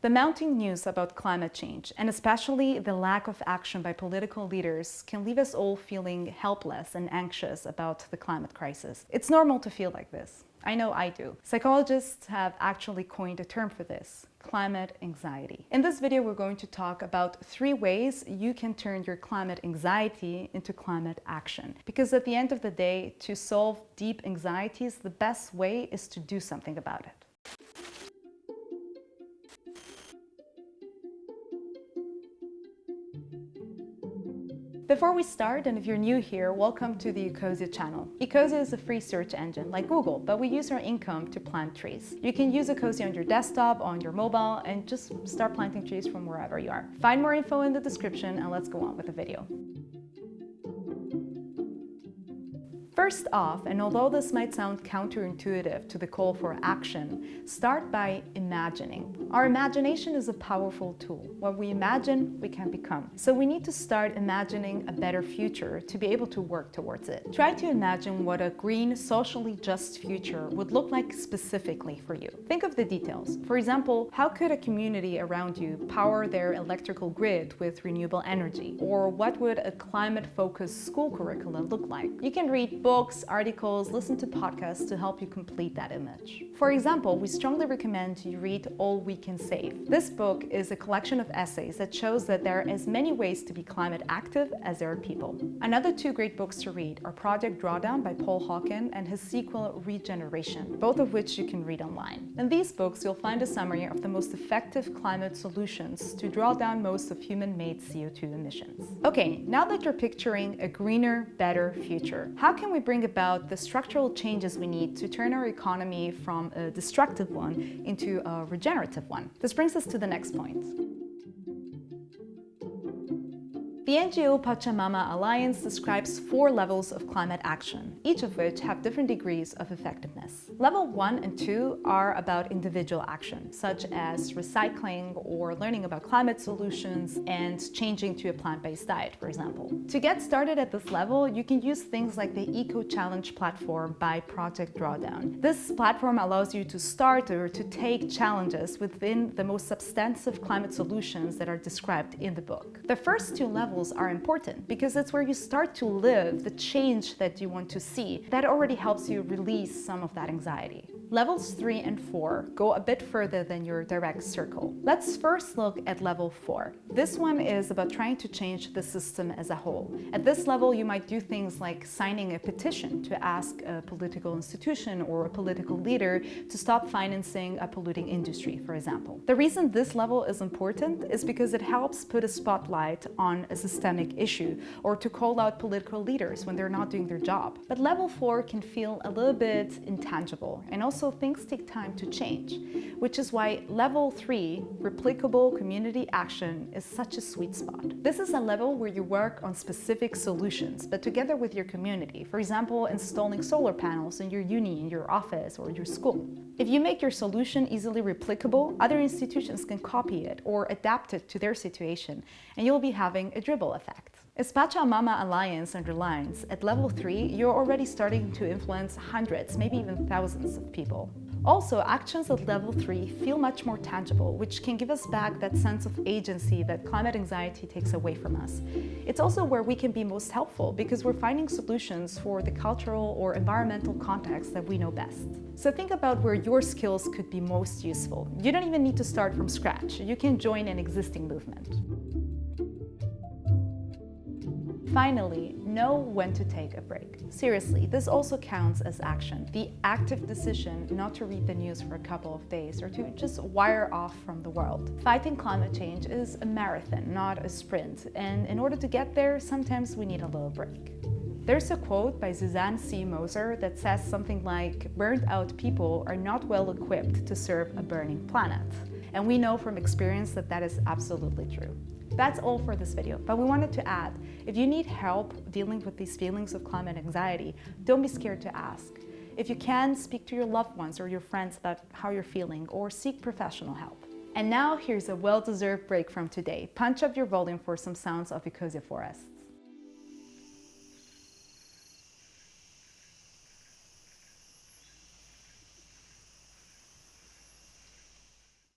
The mounting news about climate change, and especially the lack of action by political leaders, can leave us all feeling helpless and anxious about the climate crisis. It's normal to feel like this. I know I do. Psychologists have actually coined a term for this: climate anxiety. In this video, we're going to talk about 3 ways you can turn your climate anxiety into climate action. Because at the end of the day, to solve deep anxieties, the best way is to do something about it. Before we start, and if you're new here, welcome to the Ecosia channel. Ecosia is a free search engine like Google, but we use our income to plant trees. You can use Ecosia on your desktop, on your mobile, and just start planting trees from wherever you are. Find more info in the description, and let's go on with the video. First off, and although this might sound counterintuitive to the call for action, start by imagining. Our imagination is a powerful tool. What we imagine, we can become. So we need to start imagining a better future to be able to work towards it. Try to imagine what a green, socially just future would look like specifically for you. Think of the details. For example, how could a community around you power their electrical grid with renewable energy? Or what would a climate-focused school curriculum look like? You can read books, articles, listen to podcasts to help you complete that image. For example, we strongly recommend you read All We Can Save. This book is a collection of essays that shows that there are as many ways to be climate active as there are people. Another 2 great books to read are Project Drawdown by Paul Hawken and his sequel Regeneration, both of which you can read online. In these books, you'll find a summary of the most effective climate solutions to draw down most of human-made CO2 emissions. Okay, now that you're picturing a greener, better future, how can we bring about the structural changes we need to turn our economy from a destructive one into a regenerative one? This brings us to the next point. The NGO Pachamama Alliance describes 4 levels of climate action, each of which have different degrees of effectiveness. Level 1 and 2 are about individual action, such as recycling or learning about climate solutions and changing to a plant-based diet, for example. To get started at this level, you can use things like the Eco Challenge platform by Project Drawdown. This platform allows you to start or to take challenges within the most substantive climate solutions that are described in the book. The first 2 levels are important because it's where you start to live the change that you want to see. That already helps you release some of that anxiety. Levels 3 and 4 go a bit further than your direct circle. Let's first look at level 4. This one is about trying to change the system as a whole. At this level, you might do things like signing a petition to ask a political institution or a political leader to stop financing a polluting industry, for example. The reason this level is important is because it helps put a spotlight on a systemic issue or to call out political leaders when they're not doing their job. But level 4 can feel a little bit intangible, and also things take time to change, which is why level 3, replicable community action, is such a sweet spot. This is a level where you work on specific solutions, but together with your community. For example, installing solar panels in your uni, in your office, or your school. If you make your solution easily replicable, other institutions can copy it or adapt it to their situation, and you'll be having a dribble effect. As Pachamama Alliance underlines, at level 3, you're already starting to influence hundreds, maybe even thousands of people. Also, actions at level 3 feel much more tangible, which can give us back that sense of agency that climate anxiety takes away from us. It's also where we can be most helpful because we're finding solutions for the cultural or environmental context that we know best. So think about where your skills could be most useful. You don't even need to start from scratch. You can join an existing movement. Finally, know when to take a break. Seriously, this also counts as action. The active decision not to read the news for a couple of days or to just wire off from the world. Fighting climate change is a marathon, not a sprint. And in order to get there, sometimes we need a little break. There's a quote by Suzanne C. Moser that says something like, "Burned out people are not well equipped to serve a burning planet." And we know from experience that that is absolutely true. That's all for this video, but we wanted to add, if you need help dealing with these feelings of climate anxiety, don't be scared to ask. If you can, speak to your loved ones or your friends about how you're feeling or seek professional help. And now here's a well-deserved break from today. Punch up your volume for some sounds of Ecosia Forest.